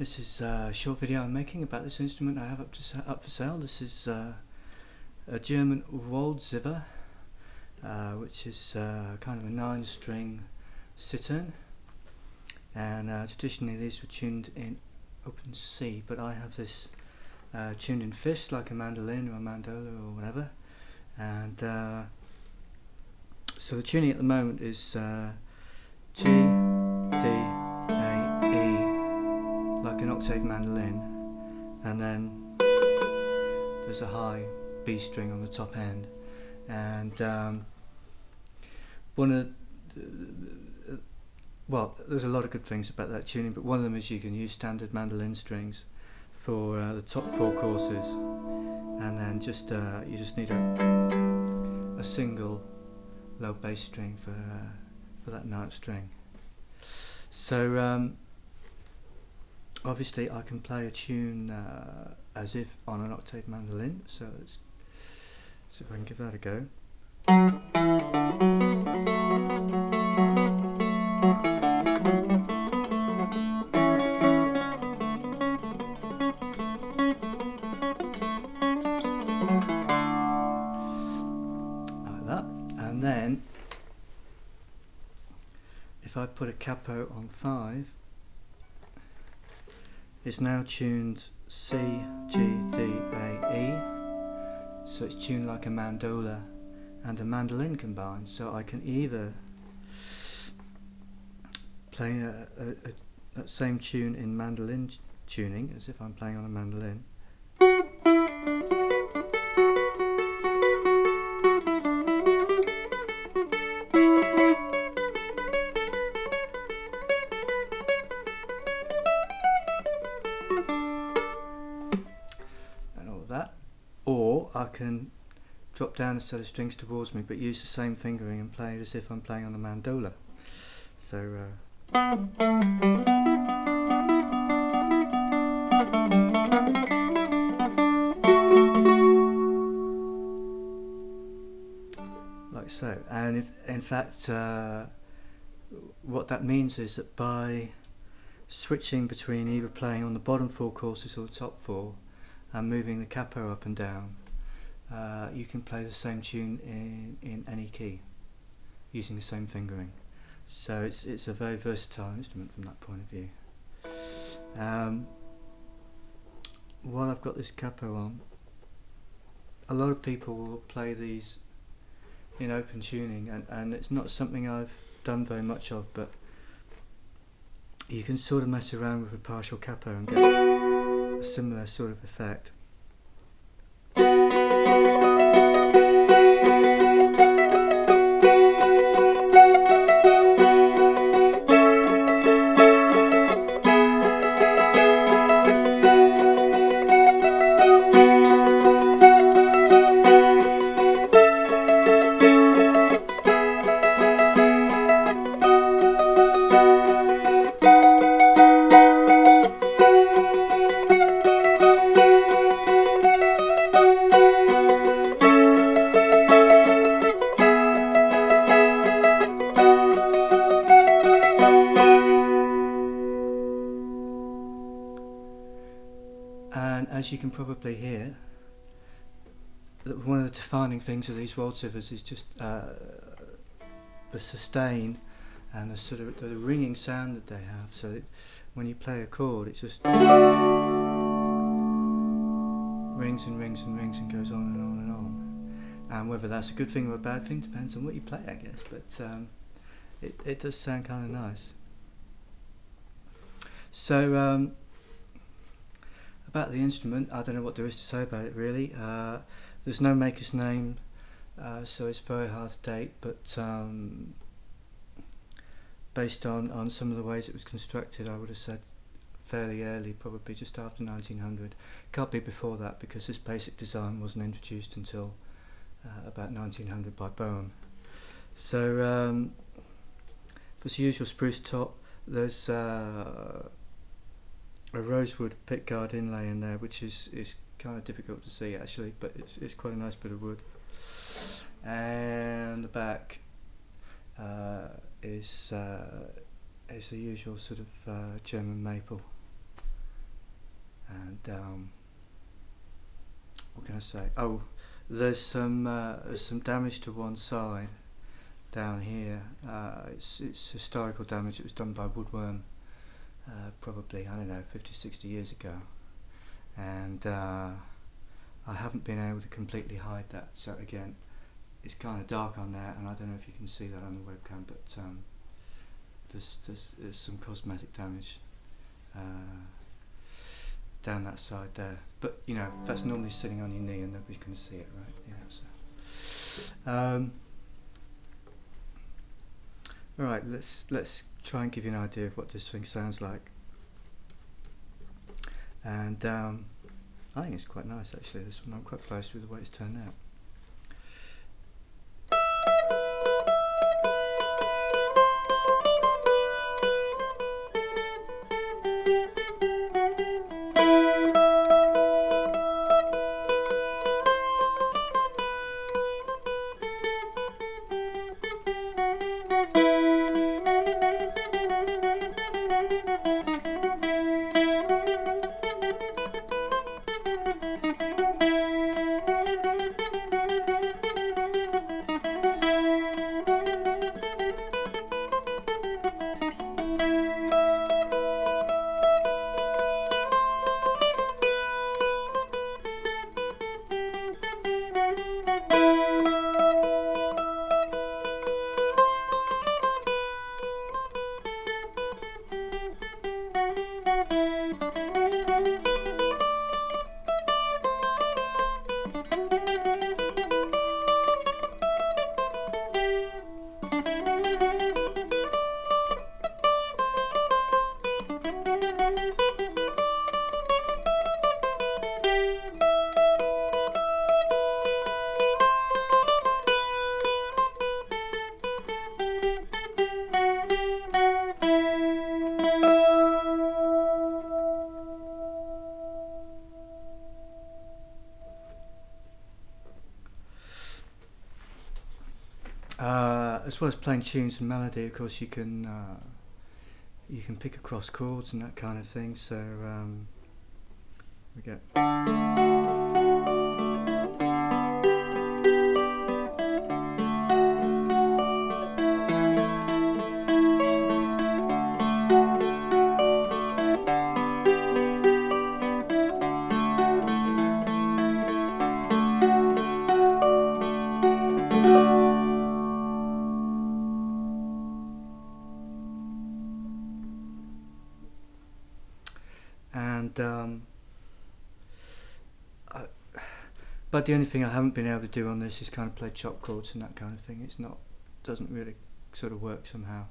this is a short video I'm making about this instrument I have up for sale. This is a German Waldzither, which is kind of a 9-string cittern, and traditionally these were tuned in open C, but I have this tuned in fifths like a mandolin or a mandola or whatever, and so the tuning at the moment is G, D, A, E, like an octave mandolin, and then there's a high B string on the top end, and one of well, there's a lot of good things about that tuning, but one of them is you can use standard mandolin strings for the top 4 courses, and then just you just need a single low bass string for that 9th string. So obviously I can play a tune as if on an octave mandolin, so let's see if I can give that a go. Like that, and then if I put a capo on 5, it's now tuned C, G, D, A, E, so it's tuned like a mandola and a mandolin combined, so I can either play that same tune in mandolin tuning as if I'm playing on a mandolin, or I can drop down a set of strings towards me but use the same fingering and play it as if I'm playing on a mandola. So like so, and if, in fact what that means is that by switching between either playing on the bottom 4 courses or the top 4 and moving the capo up and down, you can play the same tune in any key using the same fingering. So it's a very versatile instrument from that point of view. While I've got this capo on, a lot of people will play these in open tuning, and it's not something I've done very much of, but you can sort of mess around with a partial capo and get a similar sort of effect. And as you can probably hear, one of the defining things of these Waldzithers is just the sustain and the sort of the ringing sound that they have. So that when you play a chord, it just rings and rings and rings and goes on and on and on. And whether that's a good thing or a bad thing depends on what you play, I guess. But it does sound kind of nice. So about the instrument, I don't know what there is to say about it really. There's no maker's name, so it's very hard to date, but based on some of the ways it was constructed, I would have said fairly early, probably just after 1900. Can't be before that, because this basic design wasn't introduced until about 1900 by Boehm. So for the usual spruce top, there's a rosewood pickguard inlay in there, which is kind of difficult to see actually, but it's quite a nice bit of wood. And the back is the usual sort of German maple. And what can I say? Oh, there's some damage to one side down here. It's historical damage. It was done by woodworm, probably, I don't know, 50-60 years ago, and I haven't been able to completely hide that. So again, it's kind of dark on there, and I don't know if you can see that on the webcam, but there's some cosmetic damage down that side there. But you know, that's normally sitting on your knee and nobody's going to see it, right? You know, so. All right, let's try and give you an idea of what this thing sounds like. And I think it's quite nice actually. This one, I'm quite pleased with the way it's turned out. As well as playing tunes and melody, of course, you can pick across chords and that kind of thing. So we get. But the only thing I haven't been able to do on this is kind of play chop chords and that kind of thing. It's not, doesn't really sort of work somehow.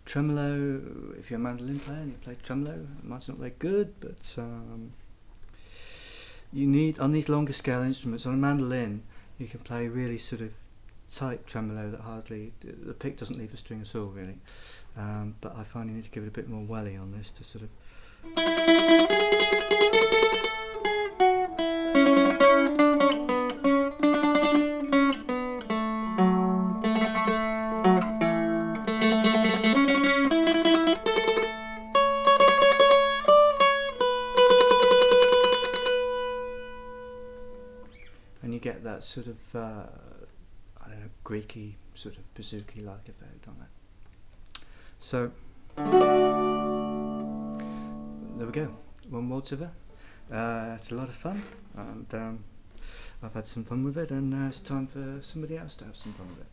Tremolo, if you're a mandolin player and you play tremolo, it might not play good, but you need, on these longer scale instruments, on a mandolin, you can play really sort of tight tremolo that hardly, the pick doesn't leave a string at all really. But I find you need to give it a bit more welly on this to sort of. And you get that sort of, I don't know, Greeky sort of bouzouki-like effect on that. So, there we go, one Waldzither. It's a lot of fun, and I've had some fun with it, and it's time for somebody else to have some fun with it.